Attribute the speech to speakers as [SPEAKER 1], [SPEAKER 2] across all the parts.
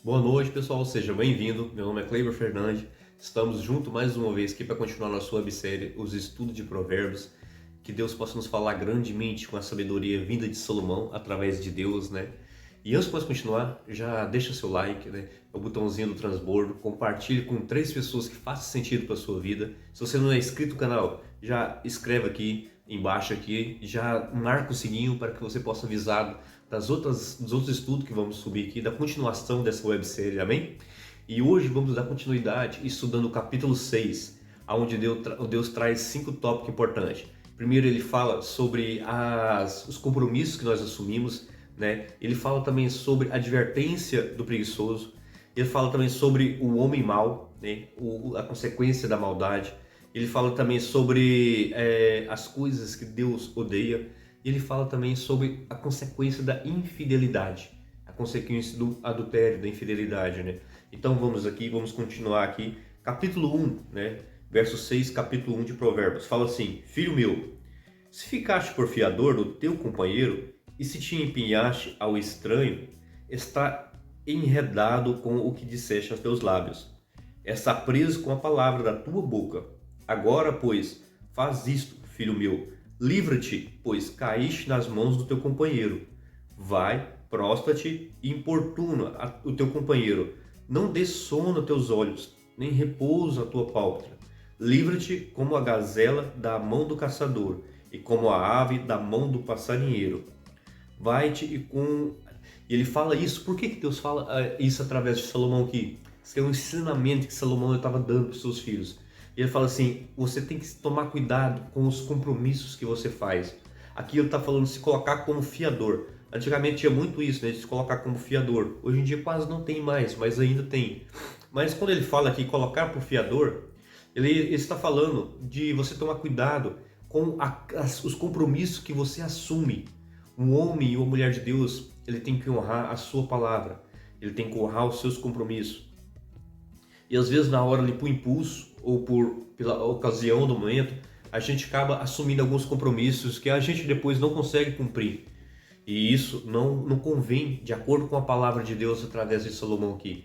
[SPEAKER 1] Boa noite, pessoal. Seja bem-vindo. Meu nome é Cleiber Fernandes. Estamos juntos mais uma vez aqui para continuar nossa websérie, os estudos de Provérbios. Que Deus possa nos falar grandemente com a sabedoria vinda de Salomão através de Deus, né? E antes de nós continuar, já deixa seu like, né? O botãozinho do transbordo, compartilhe com 3 pessoas que façam sentido para a sua vida. Se você não é inscrito no canal, já escreve aqui embaixo aqui, já marca o sininho para que você possa avisar dos outros estudos que vamos subir aqui, da continuação dessa websérie, amém? E hoje vamos dar continuidade estudando o capítulo 6, onde Deus traz 5 tópicos importantes. Primeiro ele fala sobre os compromissos que nós assumimos, né? Ele fala também sobre a advertência do preguiçoso, ele fala também sobre o homem mau, né? A consequência da maldade. Ele fala também sobre as coisas que Deus odeia. Ele fala também sobre a consequência da infidelidade, a consequência do adultério, da infidelidade, né? Então vamos continuar aqui. Capítulo 1, né? Verso 6, capítulo 1 de Provérbios. Fala assim: Filho meu, se ficaste por fiador do teu companheiro, e se te empenhaste ao estranho, está enredado com o que disseste aos teus lábios. Está preso com a palavra da tua boca. Agora, pois, faz isto, filho meu. Livra-te, pois caíste nas mãos do teu companheiro. Vai, prostra-te e importuna o teu companheiro. Não dê sono a teus olhos, nem repouso a tua pálpebra. Livra-te como a gazela da mão do caçador, e como a ave da mão do passarinheiro. Vai-te E ele fala isso. Por que Deus fala isso através de Salomão aqui? Isso é um ensinamento que Salomão estava dando para os seus filhos. Ele fala assim: você tem que tomar cuidado com os compromissos que você faz. Aqui ele está falando de se colocar como fiador. Antigamente tinha muito isso, né, de se colocar como fiador. Hoje em dia quase não tem mais, mas ainda tem. Mas quando ele fala aqui colocar por fiador, ele está falando de você tomar cuidado com os compromissos que você assume. Um homem e uma mulher de Deus, ele tem que honrar a sua palavra. Ele tem que honrar os seus compromissos. E às vezes na hora ali por impulso ou pela ocasião do momento, a gente acaba assumindo alguns compromissos que a gente depois não consegue cumprir. E isso não convém de acordo com a palavra de Deus através de Salomão aqui.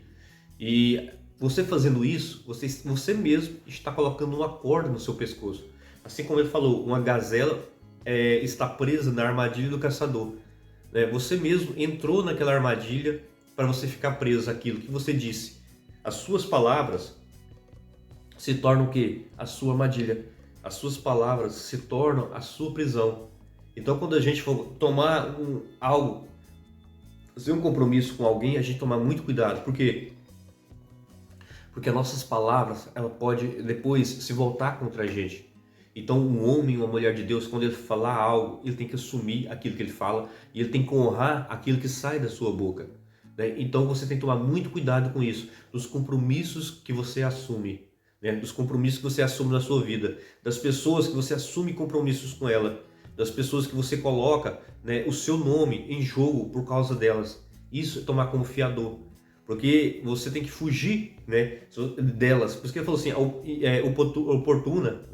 [SPEAKER 1] E você fazendo isso, você mesmo está colocando uma corda no seu pescoço. Assim como ele falou, uma gazela está presa na armadilha do caçador. Você mesmo entrou naquela armadilha para você ficar preso àquilo que você disse. As suas palavras se tornam o quê? A sua armadilha. As suas palavras se tornam a sua prisão. Então quando a gente for tomar algo, fazer um compromisso com alguém, a gente tomar muito cuidado. Por quê? Porque as nossas palavras, ela pode depois se voltar contra a gente. Então um homem, uma mulher de Deus, quando ele falar algo, ele tem que assumir aquilo que ele fala e ele tem que honrar aquilo que sai da sua boca. Então você tem que tomar muito cuidado com isso, dos compromissos que você assume, dos compromissos que você assume na sua vida, das pessoas que você assume compromissos com ela, das pessoas que você coloca o seu nome em jogo por causa delas. Isso é tomar como fiador, porque você tem que fugir delas. Por isso que ele falou assim, oportuna,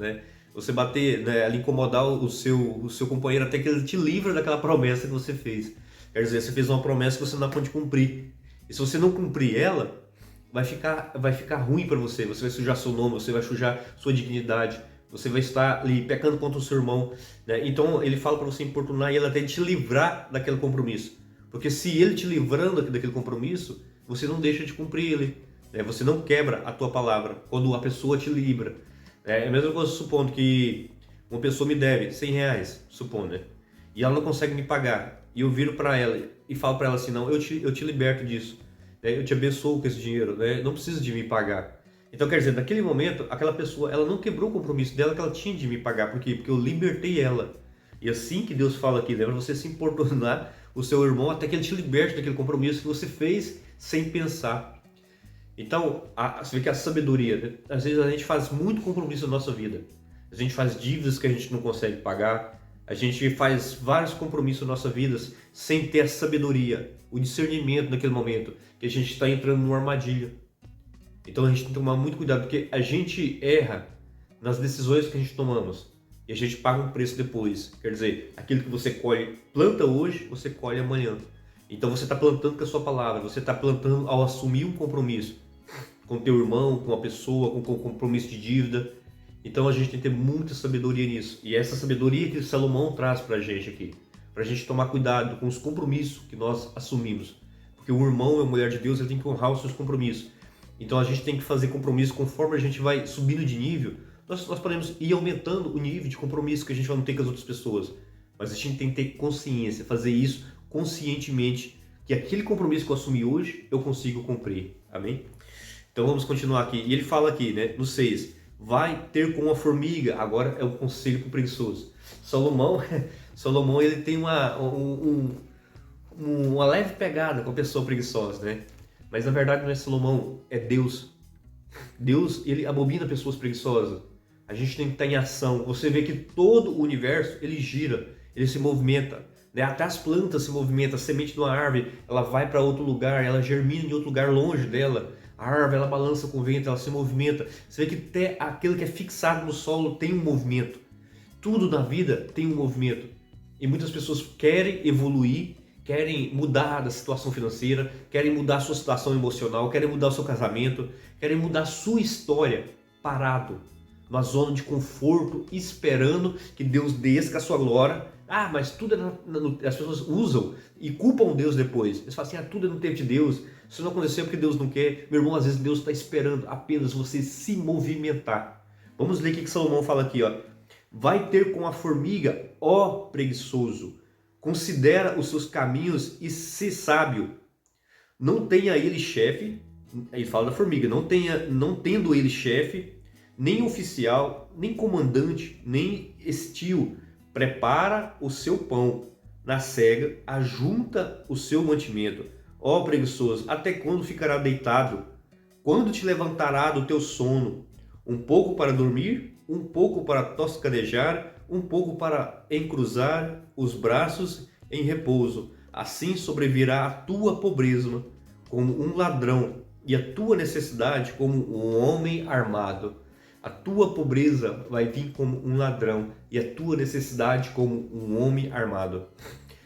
[SPEAKER 1] você bater, ali incomodar o seu companheiro até que ele te livra daquela promessa que você fez. Quer dizer, você fez uma promessa que você não pode cumprir. E se você não cumprir ela, vai ficar ruim para você. Você vai sujar seu nome, você vai sujar sua dignidade. Você vai estar ali pecando contra o seu irmão. Então ele fala para você importunar ele até te livrar daquele compromisso. Porque se ele te livrando daquele compromisso, você não deixa de cumprir ele. Você não quebra a tua palavra quando a pessoa te livra. É a mesma coisa supondo que uma pessoa me deve R$100, supondo, e ela não consegue me pagar. E eu viro para ela e falo para ela assim: não, eu te liberto disso, eu te abençoo com esse dinheiro, não precisa de me pagar. Então quer dizer, naquele momento, aquela pessoa, ela não quebrou o compromisso dela que ela tinha de me pagar. Por quê? Porque eu libertei ela. E assim que Deus fala aqui, lembra você se importunar o seu irmão até que ele te liberte daquele compromisso que você fez sem pensar. Então, você vê que a sabedoria, às vezes a gente faz muito compromisso na nossa vida. A gente faz dívidas que a gente não consegue pagar. A gente faz vários compromissos na nossa vida sem ter a sabedoria, o discernimento naquele momento, que a gente está entrando numa armadilha. Então a gente tem que tomar muito cuidado, porque a gente erra nas decisões que a gente tomamos e a gente paga um preço depois. Quer dizer, aquilo que você planta hoje, você colhe amanhã. Então você está plantando com a sua palavra, você está plantando ao assumir um compromisso com teu irmão, com a pessoa, com compromisso de dívida. Então a gente tem que ter muita sabedoria nisso. E essa sabedoria que Salomão traz para a gente aqui, para a gente tomar cuidado com os compromissos que nós assumimos. Porque o irmão e a mulher de Deus, ele tem que honrar os seus compromissos. Então a gente tem que fazer compromisso conforme a gente vai subindo de nível. Nós podemos ir aumentando o nível de compromisso que a gente vai ter com as outras pessoas. Mas a gente tem que ter consciência, fazer isso conscientemente, que aquele compromisso que eu assumi hoje, eu consigo cumprir. Amém? Então vamos continuar aqui. E ele fala aqui, né, no 6, vai ter com a formiga. Agora é o conselho para o preguiçoso. Salomão ele tem uma leve pegada com a pessoa preguiçosa, né? Mas na verdade não é Salomão, é Deus. Deus, ele abomina pessoas preguiçosas. A gente tem que estar em ação. Você vê que todo o universo, ele gira, ele se movimenta, né? Até as plantas se movimentam, a semente de uma árvore, ela vai para outro lugar, ela germina em outro lugar longe dela. A árvore, ela balança com o vento, ela se movimenta. Você vê que até aquilo que é fixado no solo tem um movimento. Tudo na vida tem um movimento. E muitas pessoas querem evoluir, querem mudar da situação financeira, querem mudar a sua situação emocional, querem mudar o seu casamento, querem mudar a sua história, parado, numa zona de conforto, esperando que Deus desça com a sua glória. Ah, mas tudo é as pessoas usam e culpam Deus depois. Eles falam assim, tudo é no tempo de Deus, isso não aconteceu porque Deus não quer. Meu irmão, às vezes Deus está esperando apenas você se movimentar. Vamos ler o que Salomão fala aqui, ó. Vai ter com a formiga, ó preguiçoso, considera os seus caminhos e se sábio. Não tenha ele chefe, ele fala da formiga, não tendo ele chefe, nem oficial, nem comandante, nem estio, prepara o seu pão, na cega, ajunta o seu mantimento. Ó preguiçoso, até quando ficará deitado? Quando te levantará do teu sono? Um pouco para dormir, um pouco para toscanejar, um pouco para encruzar os braços em repouso. Assim sobrevirá a tua pobreza como um ladrão e a tua necessidade como um homem armado. A tua pobreza vai vir como um ladrão e a tua necessidade como um homem armado.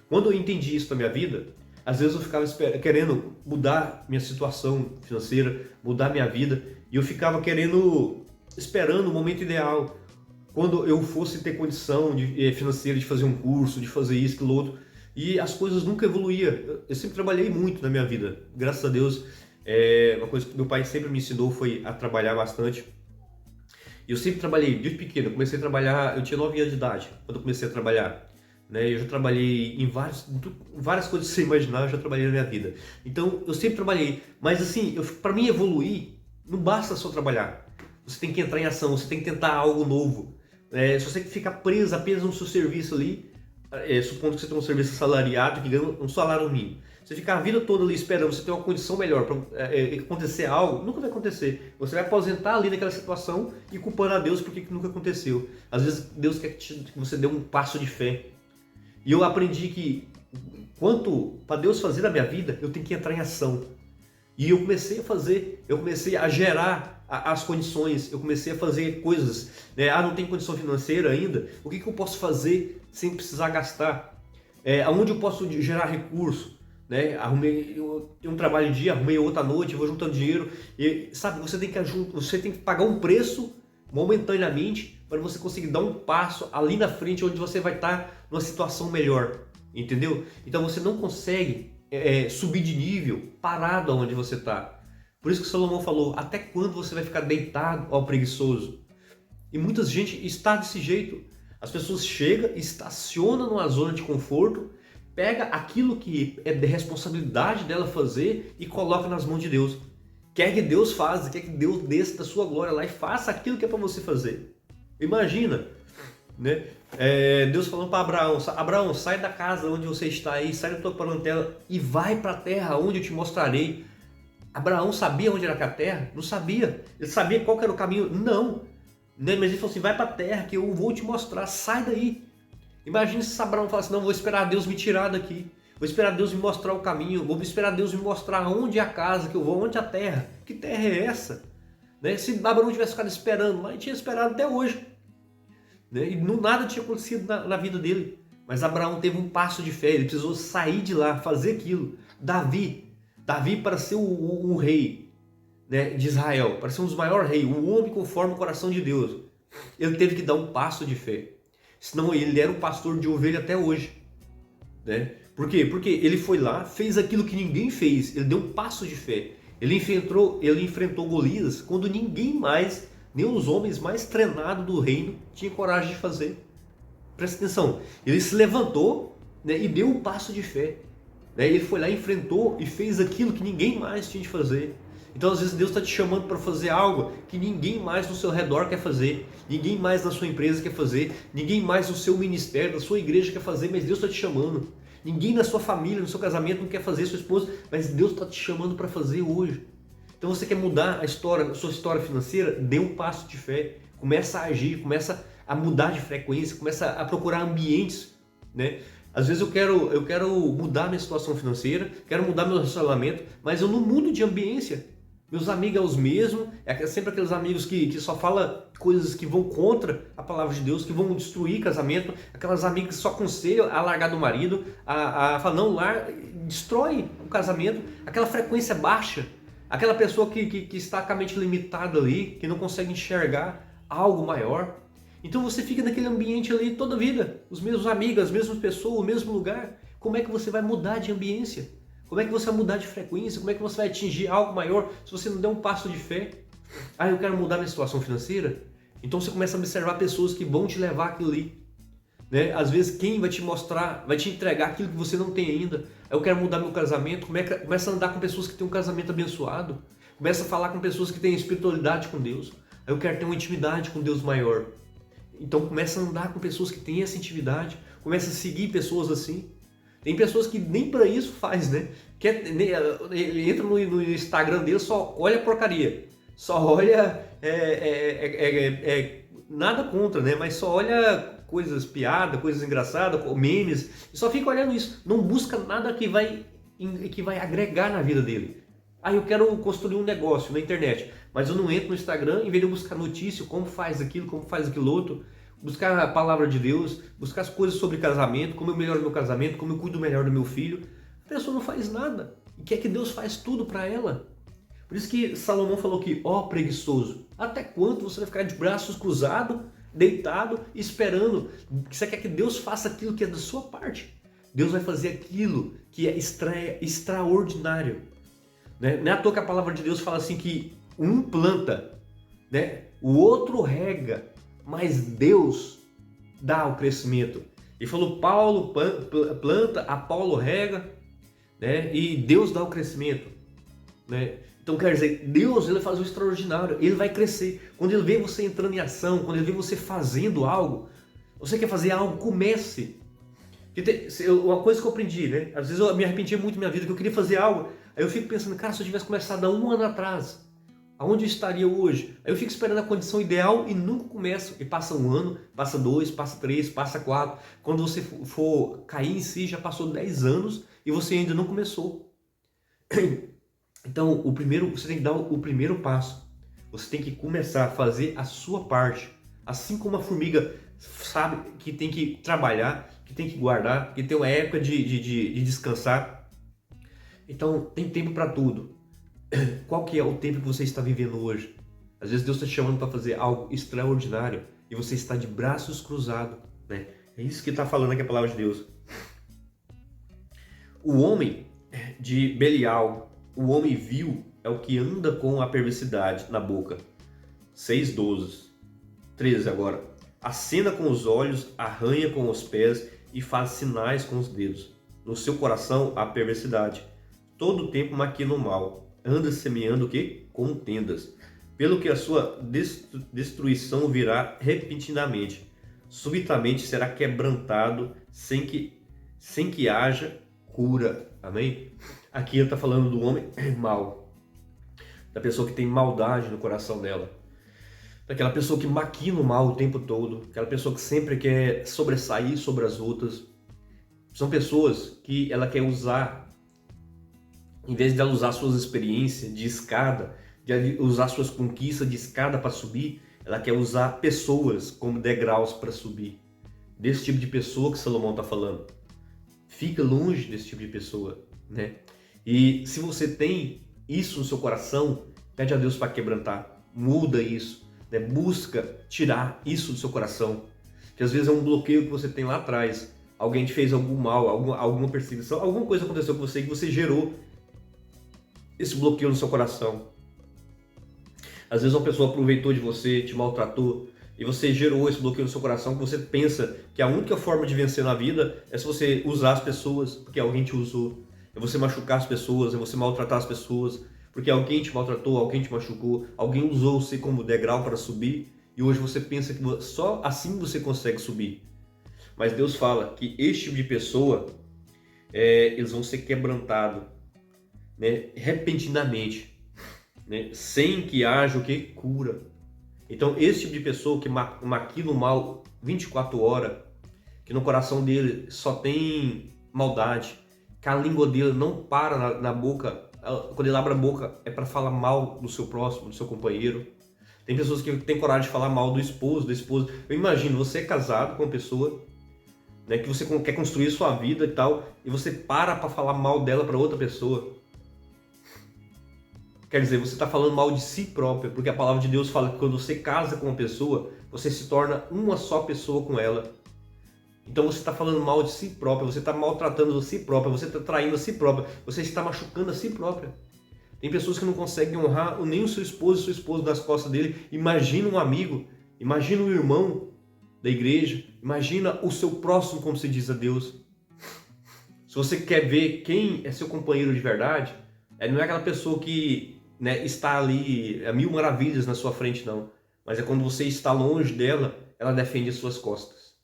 [SPEAKER 1] Quando eu entendi isso na minha vida, às vezes eu ficava querendo mudar minha situação financeira, mudar minha vida, e eu ficava esperando o momento ideal, quando eu fosse ter condição financeira de fazer um curso, de fazer isso, aquilo outro, e as coisas nunca evoluíam. Eu sempre trabalhei muito na minha vida, graças a Deus. Uma coisa que meu pai sempre me ensinou foi a trabalhar bastante. E eu sempre trabalhei, desde pequeno. Eu comecei a trabalhar, eu tinha 9 anos de idade quando eu comecei a trabalhar. Eu já trabalhei em várias coisas que você imaginar, eu já trabalhei na minha vida. Então eu sempre trabalhei, mas assim, para mim evoluir, não basta só trabalhar. Você tem que entrar em ação, você tem que tentar algo novo. Se você ficar preso apenas no seu serviço ali, supondo que você tem um serviço assalariado que ganha um salário mínimo, você ficar a vida toda ali esperando você ter uma condição melhor para acontecer algo, nunca vai acontecer. Você vai aposentar ali naquela situação e culpando a Deus porque nunca aconteceu. Às vezes Deus quer que você dê um passo de fé. E eu aprendi que para Deus fazer na minha vida, eu tenho que entrar em ação. E eu comecei a fazer, eu comecei a gerar as condições, eu comecei a fazer coisas. Não tem condição financeira ainda, o que eu posso fazer sem precisar gastar? Aonde eu posso gerar recurso? Eu tenho um trabalho de dia, arrumei outra noite, vou juntando dinheiro. E, sabe, você tem que pagar um preço momentaneamente para você conseguir dar um passo ali na frente onde você vai estar numa situação melhor, entendeu? Então você não consegue subir de nível parado onde você está. Por isso que Salomão falou, até quando você vai ficar deitado, ó preguiçoso? E muita gente está desse jeito. As pessoas chegam, estacionam numa zona de conforto, pega aquilo que é de responsabilidade dela fazer e coloca nas mãos de Deus. Quer que Deus faça, quer que Deus desça da sua glória lá e faça aquilo que é para você fazer. Imagina, né? Deus falando para Abraão, Abraão, sai da casa onde você está aí, sai da tua parentela e vai para a terra onde eu te mostrarei. Abraão sabia onde era a terra? Não sabia. Ele sabia qual era o caminho? Não. Mas ele falou assim, vai para a terra que eu vou te mostrar, sai daí. Imagina se Abraão falasse, não, vou esperar Deus me tirar daqui. Vou esperar Deus me mostrar o caminho, vou esperar Deus me mostrar onde é a casa que eu vou, onde é a terra. Que terra é essa? Se Abraão tivesse ficado esperando lá, ele tinha esperado até hoje. E nada tinha acontecido na vida dele. Mas Abraão teve um passo de fé, ele precisou sair de lá, fazer aquilo. Davi para ser o rei, né, de Israel, para ser um dos maiores reis, um homem conforme o coração de Deus, ele teve que dar um passo de fé. Senão ele era um pastor de ovelha até hoje, né? Por quê? Porque ele foi lá, fez aquilo que ninguém fez, ele deu um passo de fé. Ele enfrentou Golias quando ninguém mais, nem os homens mais treinados do reino, tinha coragem de fazer. Presta atenção, ele se levantou, né, e deu um passo de fé. Né? Ele foi lá, enfrentou e fez aquilo que ninguém mais tinha de fazer. Então às vezes Deus está te chamando para fazer algo que ninguém mais no seu redor quer fazer, ninguém mais na sua empresa quer fazer, ninguém mais no seu ministério, na sua igreja quer fazer, mas Deus está te chamando. Ninguém na sua família, no seu casamento não quer fazer, sua esposa, mas Deus está te chamando para fazer hoje. Então você quer mudar a sua história financeira? Dê um passo de fé, começa a agir, começa a mudar de frequência, começa a procurar ambientes, né? Às vezes eu quero mudar minha situação financeira, quero mudar meu relacionamento, mas eu não mudo de ambiência. Meus amigos é os mesmos, é sempre aqueles amigos que só falam coisas que vão contra a palavra de Deus, que vão destruir casamento, aquelas amigas que só aconselham a largar do marido, a falar, não, destrói o casamento, aquela frequência baixa, aquela pessoa que está com a mente limitada ali, que não consegue enxergar algo maior. Então você fica naquele ambiente ali toda a vida, os mesmos amigos, as mesmas pessoas, o mesmo lugar. Como é que você vai mudar de ambiência? Como é que você vai mudar de frequência? Como é que você vai atingir algo maior se você não der um passo de fé? Ah, eu quero mudar minha situação financeira? Então você começa a observar pessoas que vão te levar aquilo ali. Né? Às vezes quem vai te mostrar, vai te entregar aquilo que você não tem ainda. Eu quero mudar meu casamento. Começa a andar com pessoas que têm um casamento abençoado. Começa a falar com pessoas que têm espiritualidade com Deus. Eu quero ter uma intimidade com Deus maior. Então começa a andar com pessoas que têm essa intimidade, começa a seguir pessoas assim. Tem pessoas que nem para isso faz, né? Ele entra no Instagram dele, só olha porcaria, só olha, nada contra, né? Mas só olha coisas, piada, coisas engraçadas, memes, e só fica olhando isso. Não busca nada que vai agregar na vida dele. Ah, eu quero construir um negócio na internet, mas eu não entro no Instagram, em vez de eu buscar notícia, como faz aquilo outro, buscar a palavra de Deus, buscar as coisas sobre casamento, como eu melhoro meu casamento, como eu cuido melhor do meu filho. A pessoa não faz nada e quer que Deus faz tudo para ela. Por isso que Salomão falou que, ó preguiçoso, até quando você vai ficar de braços cruzados, deitado, esperando que você quer que Deus faça aquilo que é da sua parte? Deus vai fazer aquilo que é extraordinário. Né? Não é à toa que a palavra de Deus fala assim que um planta, né? O outro rega, mas Deus dá o crescimento. Ele falou, Paulo planta, Apolo rega, né? E Deus dá o crescimento. Né? Então quer dizer, Deus ele faz o extraordinário, ele vai crescer. Quando ele vê você entrando em ação, quando ele vê você fazendo algo, você quer fazer algo, comece. Uma coisa que eu aprendi, né? Às vezes eu me arrependia muito na minha vida, que eu queria fazer algo, aí eu fico pensando, cara, se eu tivesse começado há um ano atrás, aonde eu estaria hoje? Aí eu fico esperando a condição ideal e nunca começo. E passa um ano, passa 2, passa 3, passa 4. Quando você for cair em si, já passou 10 anos e você ainda não começou. Então, você tem que dar o primeiro passo. Você tem que começar a fazer a sua parte. Assim como a formiga sabe que tem que trabalhar, que tem que guardar, que tem uma época de descansar. Então, tem tempo para tudo. Qual que é o tempo que você está vivendo hoje? Às vezes Deus está te chamando para fazer algo extraordinário e você está de braços cruzados, né? É isso que está falando aqui a palavra de Deus. O homem de Belial, o homem vil, é o que anda com a perversidade na boca. 6:12. 13 agora. Acena com os olhos, arranha com os pés e faz sinais com os dedos. No seu coração há perversidade. Todo o tempo maquina o mal. Anda semeando o quê? Contendas. Pelo que a sua destruição virá repentinamente. Subitamente será quebrantado sem que haja cura. Amém? Aqui ele está falando do homem mau. Da pessoa que tem maldade no coração dela. Daquela pessoa que maquina o mal o tempo todo. Aquela pessoa que sempre quer sobressair sobre as outras. São pessoas que ela quer usar, em vez de ela usar suas experiências de escada, de usar suas conquistas de escada para subir, ela quer usar pessoas como degraus para subir. desse tipo de pessoa que Salomão está falando. Fica longe desse tipo de pessoa, né? E se você tem isso no seu coração, pede a Deus para quebrantar, muda isso, né? Busca tirar isso do seu coração, que às vezes é um bloqueio que você tem lá atrás. Alguém te fez algum mal, alguma perseguição, alguma coisa aconteceu com você que você gerou esse bloqueio no seu coração. Às vezes uma pessoa aproveitou de você, te maltratou, e você gerou esse bloqueio no seu coração, que você pensa que a única forma de vencer na vida é se você usar as pessoas, porque alguém te usou. É você machucar as pessoas, é você maltratar as pessoas, porque alguém te maltratou, alguém te machucou, alguém usou você como degrau para subir, e hoje você pensa que só assim você consegue subir. Mas Deus fala que este tipo de pessoa, eles vão ser quebrantados, né, repentinamente, né, sem que haja o que? Cura. Então esse tipo de pessoa que maquina o mal 24 horas, que no coração dele só tem maldade, que a língua dele não para na boca, quando ele abre a boca é para falar mal do seu próximo, do seu companheiro. Tem pessoas que têm coragem de falar mal do esposo, da esposa. Eu imagino, você é casado com uma pessoa, né, que você quer construir sua vida e tal, e você para falar mal dela para outra pessoa. Quer dizer, você está falando mal de si próprio, porque a palavra de Deus fala que quando você casa com uma pessoa, você se torna uma só pessoa com ela. Então você está falando mal de si próprio, você está maltratando a si própria, você está traindo a si própria, você está machucando a si própria. Tem pessoas que não conseguem honrar nem o seu esposo e sua esposa nas costas dele. Imagina um amigo, imagina um irmão da igreja, imagina o seu próximo, como se diz a Deus. Se você quer ver quem é seu companheiro de verdade, não é aquela pessoa que, né, está ali a mil maravilhas na sua frente, não. Mas é quando você está longe dela, ela defende as suas costas,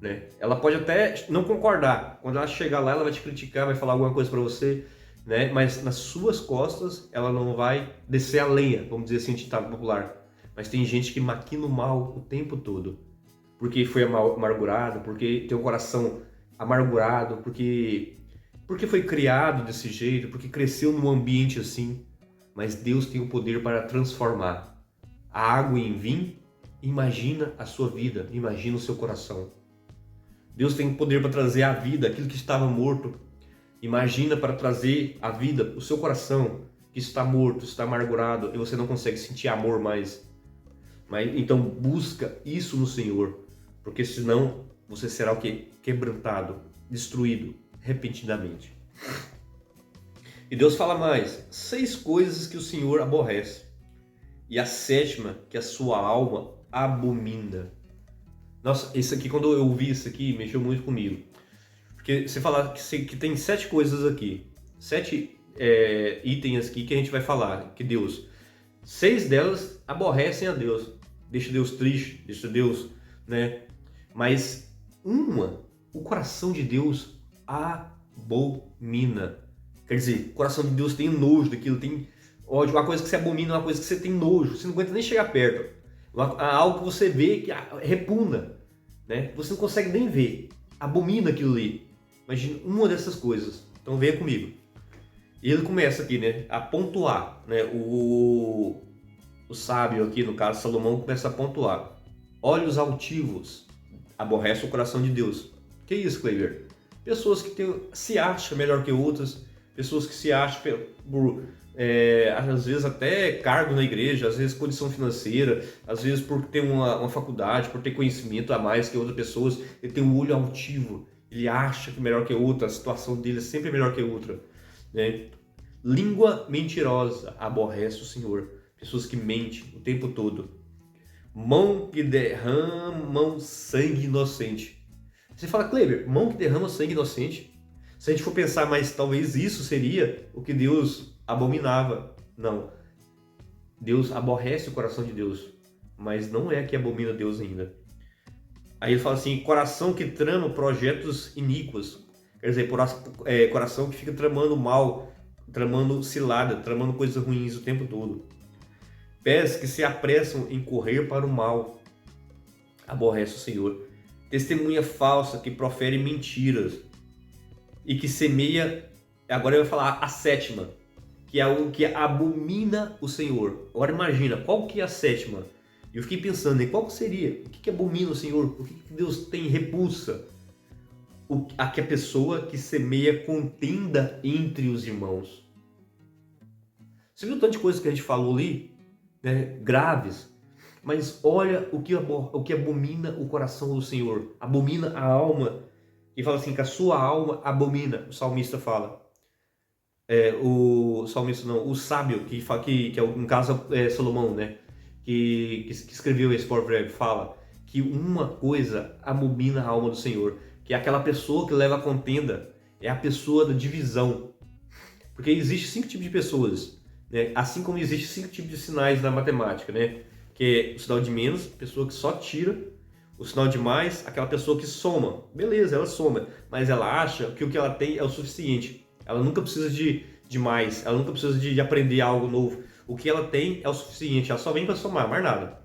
[SPEAKER 1] né? Ela pode até não concordar. Quando ela chegar lá, ela vai te criticar, vai falar alguma coisa para você, né? Mas nas suas costas, ela não vai descer a lenha, vamos dizer assim, ditado popular. Mas tem gente que maquina o mal o tempo todo, porque foi amargurado, porque tem o coração amargurado, porque foi criado desse jeito, porque cresceu num ambiente assim. Mas Deus tem o poder para transformar a água em vinho. Imagina a sua vida, imagina o seu coração. Deus tem o poder para trazer à vida aquilo que estava morto. Imagina para trazer à vida o seu coração que está morto, está amargurado e você não consegue sentir amor mais. Então busca isso no Senhor, porque senão você será o quê? Quebrantado, destruído repentinamente. E Deus fala mais: 6 coisas que o Senhor aborrece, e a 7ª que a sua alma abomina. Nossa, isso aqui, quando eu ouvi isso aqui, mexeu muito comigo. Porque você fala que tem 7 coisas aqui, 7 itens aqui que a gente vai falar, que Deus, 6 delas aborrecem a Deus, deixa Deus triste, deixa Deus, né? Mas o coração de Deus abomina. Quer dizer, o coração de Deus tem nojo daquilo, tem ódio, uma coisa que você abomina, uma coisa que você tem nojo, você não aguenta nem chegar perto. Algo que você vê que repugna, né? Você não consegue nem ver, abomina aquilo ali. Imagina uma dessas coisas. Então venha comigo. E ele começa aqui, né, a pontuar, né? O sábio aqui, no caso Salomão, começa a pontuar. Olhos altivos aborrece o coração de Deus. Que isso, Cleiber? Pessoas que se acham melhor que outras, pessoas que se acham por às vezes até cargo na igreja, às vezes condição financeira, às vezes por ter uma faculdade, por ter conhecimento a mais que outras pessoas, ele tem um olho altivo, ele acha que é melhor que outra, a situação dele é sempre melhor que outra, né? Língua mentirosa aborrece o Senhor, pessoas que mentem o tempo todo. Mão que derramam sangue inocente. Você fala, Kleber, mão que derrama sangue inocente? Se a gente for pensar, mas talvez isso seria o que Deus abominava. Não. Deus aborrece o coração de Deus, mas não é que abomina Deus ainda. Aí ele fala assim, coração que trama projetos iníquos. Quer dizer, coração que fica tramando mal, tramando cilada, tramando coisas ruins o tempo todo. Pés que se apressam em correr para o mal. Aborrece o Senhor. Testemunha falsa que profere mentiras e que semeia, agora eu vou falar a 7ª, que é o que abomina o Senhor. Agora imagina, qual que é a 7ª? E eu fiquei pensando, né, qual seria? O que abomina o Senhor? O que Deus tem repulsa? A pessoa que semeia contenda entre os irmãos. Você viu tantas coisas que a gente falou ali, né, graves, mas olha o que abomina o coração do Senhor, abomina a alma, e fala assim, que a sua alma abomina, o salmista fala. O salmista não, o sábio, que é no caso Salomão, né, que escreveu esse provérbio, fala que uma coisa abomina a alma do Senhor, que é aquela pessoa que leva a contenda, é a pessoa da divisão. Porque existe 5 tipos de pessoas, né? Assim como existe 5 tipos de sinais na matemática, né? Que é o sinal de menos, pessoa que só tira, o sinal de mais, aquela pessoa que soma. Beleza, ela soma, mas ela acha que o que ela tem é o suficiente. Ela nunca precisa de mais, ela nunca precisa de aprender algo novo. O que ela tem é o suficiente, ela só vem para somar, mais nada.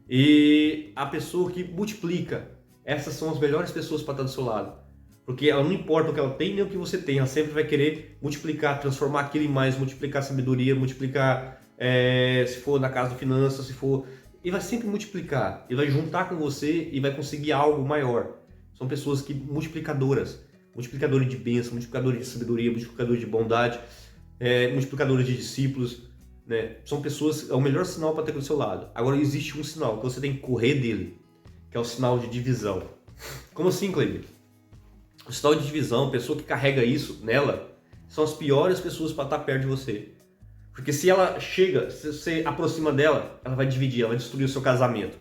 [SPEAKER 1] E a pessoa que multiplica, essas são as melhores pessoas para estar do seu lado. Porque ela não importa o que ela tem nem o que você tem, ela sempre vai querer multiplicar, transformar aquilo em mais, multiplicar sabedoria, multiplicar, se for na casa de finanças, se for... E vai sempre multiplicar, e vai juntar com você e vai conseguir algo maior. São pessoas que multiplicadores de bênção, multiplicadores de sabedoria, multiplicadores de bondade, multiplicadores de discípulos, né? São pessoas, é o melhor sinal para ter do seu lado. Agora existe um sinal que você tem que correr dele, que é o sinal de divisão. Como assim, Cleber? O sinal de divisão, a pessoa que carrega isso nela, são as piores pessoas para estar perto de você. Porque se ela chega, se você aproxima dela, ela vai dividir, ela vai destruir o seu casamento.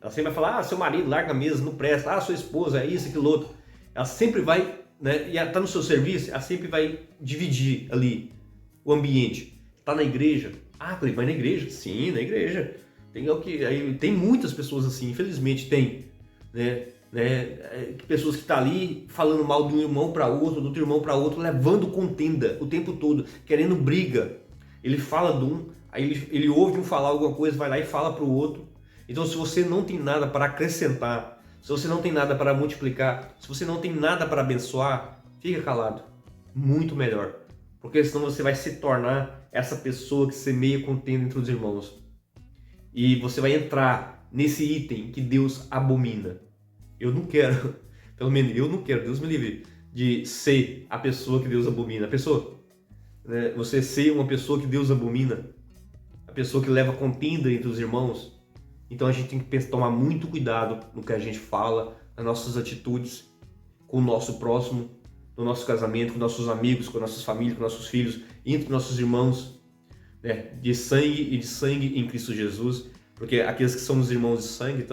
[SPEAKER 1] Ela sempre vai falar, seu marido larga a mesa, não presta, sua esposa é isso, aquilo outro. Ela sempre vai, né, e ela tá no seu serviço, ela sempre vai dividir ali o ambiente. Tá na igreja? Mas na igreja? Sim, na igreja. Tem muitas pessoas assim, infelizmente tem, né? Pessoas que estão ali falando mal de um irmão para outro, do outro irmão para outro, levando contenda o tempo todo, querendo briga. Ele fala de um, aí ele ouve um falar alguma coisa, vai lá e fala para o outro. Então, se você não tem nada para acrescentar, se você não tem nada para multiplicar, se você não tem nada para abençoar, fica calado. Muito melhor. Porque senão você vai se tornar essa pessoa que semeia contenda entre os irmãos. E você vai entrar nesse item que Deus abomina. Eu não quero, pelo menos eu não quero, Deus me livre, de ser a pessoa que Deus abomina. A pessoa, né? Você ser uma pessoa que Deus abomina, a pessoa que leva contenda entre os irmãos. Então a gente tem que tomar muito cuidado no que a gente fala, nas nossas atitudes, com o nosso próximo, no nosso casamento, com nossos amigos, com nossas famílias, com nossos filhos, entre nossos irmãos, né? De sangue em Cristo Jesus. Porque aqueles que são os irmãos de sangue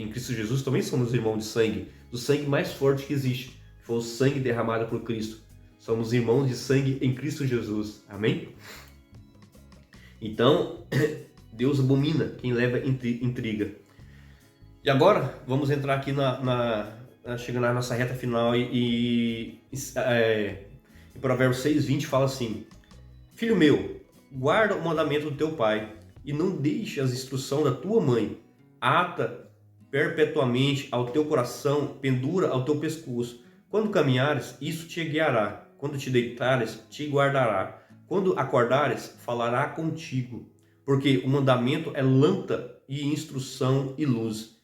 [SPEAKER 1] em Cristo Jesus também são os irmãos de sangue, do sangue mais forte que existe, que foi o sangue derramado por Cristo. Somos irmãos de sangue em Cristo Jesus. Amém? Então, Deus abomina quem leva intriga. E agora, vamos entrar aqui chegando na nossa reta final em Provérbios 6:20 fala assim: Filho meu, guarda o mandamento do teu pai, e não deixe as instruções da tua mãe. Ata perpetuamente ao teu coração, pendura ao teu pescoço. Quando caminhares, isso te guiará. Quando te deitares, te guardará. Quando acordares, falará contigo. Porque o mandamento é lâmpada e instrução e luz.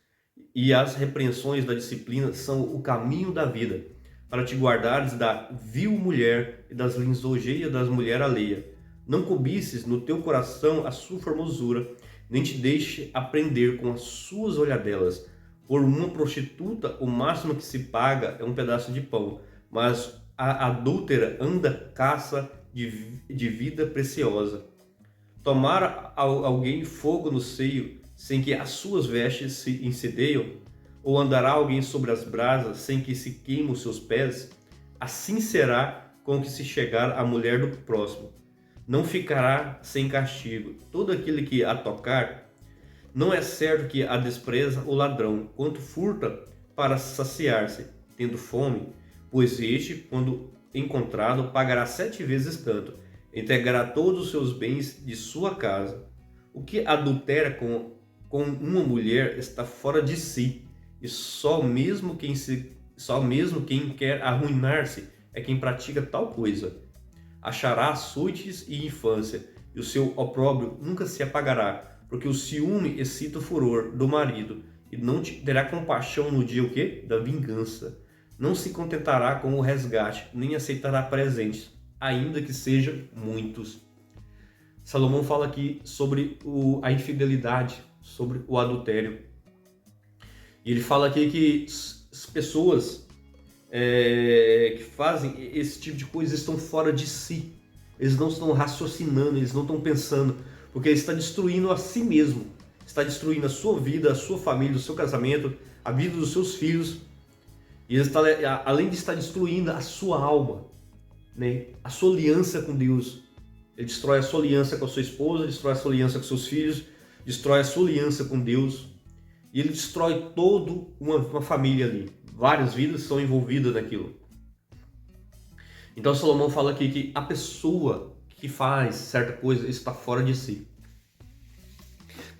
[SPEAKER 1] E as repreensões da disciplina são o caminho da vida, para te guardares da vil mulher e das lisonjeias das mulheres alheias. Não cobices no teu coração a sua formosura, nem te deixe aprender com as suas olhadelas. Por uma prostituta, o máximo que se paga é um pedaço de pão, mas a adúltera anda caça de vida preciosa. Tomar alguém fogo no seio, sem que as suas vestes se incendeiam, ou andará alguém sobre as brasas, sem que se queimem os seus pés? Assim será com que se chegar a mulher do próximo. Não ficará sem castigo todo aquele que a tocar. Não é certo que a despreza o ladrão, quanto furta para saciar-se, tendo fome, pois este, quando encontrado, pagará 7 vezes tanto, entregará todos os seus bens de sua casa. O que adultera com uma mulher está fora de si, e só mesmo quem quer arruinar-se é quem pratica tal coisa. Achará açoites e infância, e o seu opróbrio nunca se apagará, porque o ciúme excita o furor do marido e não terá compaixão no dia o quê? Da vingança. Não se contentará com o resgate, nem aceitará presentes, ainda que sejam muitos. Salomão fala aqui sobre a infidelidade, sobre o adultério. E ele fala aqui que as pessoas que fazem esse tipo de coisa estão fora de si. Eles não estão raciocinando, eles não estão pensando, porque ele está destruindo a si mesmo. Está destruindo a sua vida, a sua família, o seu casamento, a vida dos seus filhos. E ele está, além de estar destruindo a sua alma, né, a sua aliança com Deus. Ele destrói a sua aliança com a sua esposa, destrói a sua aliança com seus filhos, destrói a sua aliança com Deus. E ele destrói toda uma família ali. Várias vidas são envolvidas naquilo. Então Salomão fala aqui que a pessoa que faz certa coisa está fora de si.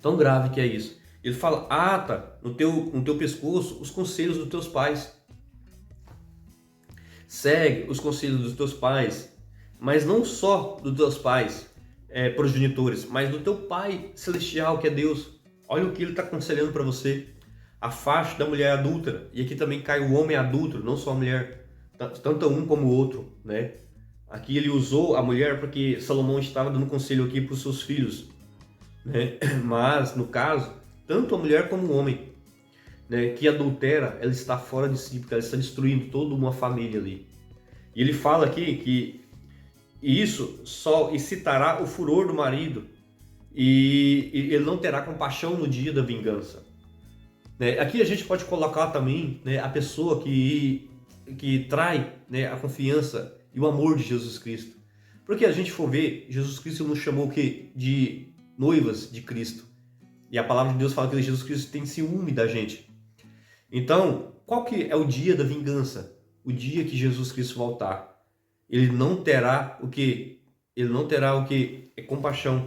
[SPEAKER 1] Tão grave que é isso. Ele fala, ata no teu pescoço os conselhos dos teus pais. Segue os conselhos dos teus pais, mas não só dos teus pais progenitores, mas do teu Pai Celestial, que é Deus. Olha o que ele está aconselhando para você. Afaste da mulher adúltera. E aqui também cai o homem adúltero, não só a mulher, tanto um como o outro, né? Aqui ele usou a mulher porque Salomão estava dando conselho aqui para os seus filhos, né? Mas, no caso, tanto a mulher como o homem, né, que adultera, ela está fora de si, porque ela está destruindo toda uma família ali. E ele fala aqui que isso só excitará o furor do marido e ele não terá compaixão no dia da vingança. Né? Aqui a gente pode colocar também, né, a pessoa que trai, né, a confiança e o amor de Jesus Cristo. Porque a gente for ver, Jesus Cristo nos chamou o quê? De noivas de Cristo. E a palavra de Deus fala que Jesus Cristo tem ciúme da gente. Então, qual que é o dia da vingança? O dia que Jesus Cristo voltar. Ele não terá o que? Ele não terá o que? É compaixão.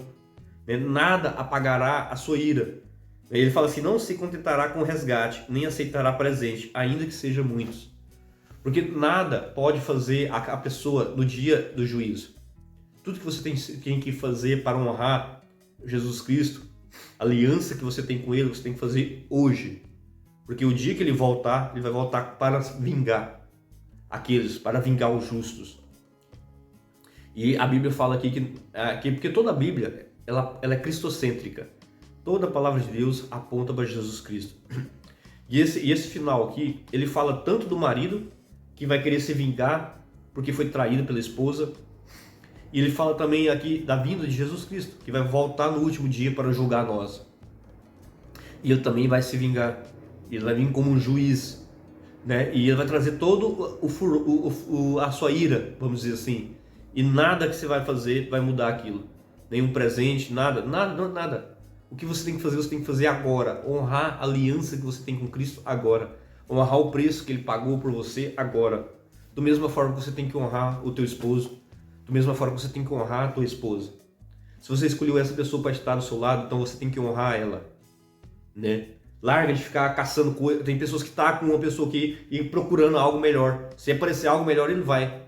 [SPEAKER 1] Nada apagará a sua ira. Ele fala assim, não se contentará com o resgate, nem aceitará presente, ainda que sejam muitos. Porque nada pode fazer a pessoa no dia do juízo. Tudo que você tem que fazer para honrar Jesus Cristo, a aliança que você tem com Ele, você tem que fazer hoje. Porque o dia que Ele voltar, Ele vai voltar para vingar aqueles, para vingar os justos. E a Bíblia fala aqui que porque toda a Bíblia ela é cristocêntrica. Toda a palavra de Deus aponta para Jesus Cristo. E esse final aqui, ele fala tanto do marido, que vai querer se vingar porque foi traído pela esposa. E ele fala também aqui da vinda de Jesus Cristo, que vai voltar no último dia para julgar nós. E ele também vai se vingar. Ele vai vir como um juiz, né? E ele vai trazer todo a sua ira, vamos dizer assim. E nada que você vai fazer vai mudar aquilo. Nenhum presente, nada. O que você tem que fazer agora. Honrar a aliança que você tem com Cristo agora. Honrar o preço que Ele pagou por você agora. Da mesma forma que você tem que honrar o teu esposo. Da mesma forma que você tem que honrar a tua esposa. Se você escolheu essa pessoa para estar do seu lado, então você tem que honrar ela, né? Larga de ficar caçando coisa. Tem pessoas que estão com uma pessoa aqui e procurando algo melhor. Se aparecer algo melhor, ele vai,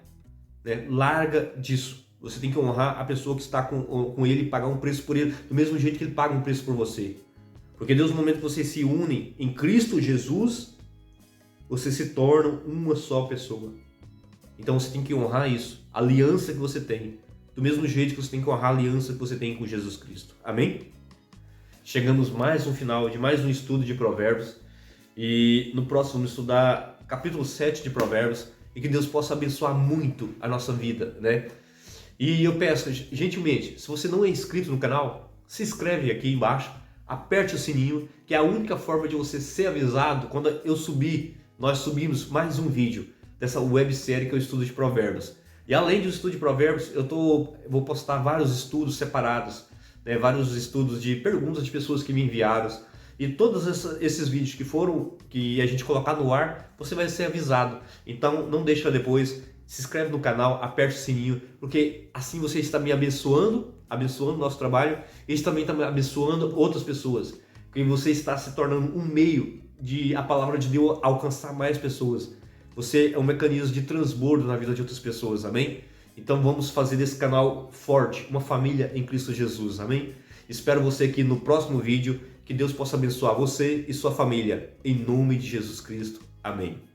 [SPEAKER 1] né? Larga disso. Você tem que honrar a pessoa que está com ele e pagar um preço por ele, do mesmo jeito que ele paga um preço por você. Porque Deus, no momento que você se une em Cristo Jesus, você se torna uma só pessoa. Então você tem que honrar isso, a aliança que você tem, do mesmo jeito que você tem que honrar a aliança que você tem com Jesus Cristo. Amém? Chegamos mais um final de mais um estudo de Provérbios. E no próximo vamos estudar capítulo 7 de Provérbios. E que Deus possa abençoar muito a nossa vida, né? E eu peço, gentilmente, se você não é inscrito no canal, se inscreve aqui embaixo, aperte o sininho, que é a única forma de você ser avisado quando nós subimos mais um vídeo dessa websérie que eu estudo de Provérbios. E além do estudo de Provérbios, vou postar vários estudos separados, né, vários estudos de perguntas de pessoas que me enviaram. E todos esses vídeos que a gente colocar no ar, você vai ser avisado. Então não deixa depois. Se inscreve no canal, aperte o sininho, porque assim você está me abençoando o nosso trabalho, e também está abençoando outras pessoas, porque você está se tornando um meio de a palavra de Deus alcançar mais pessoas. Você é um mecanismo de transbordo na vida de outras pessoas, amém? Então vamos fazer desse canal forte, uma família em Cristo Jesus, amém? Espero você aqui no próximo vídeo. Que Deus possa abençoar você e sua família. Em nome de Jesus Cristo. Amém.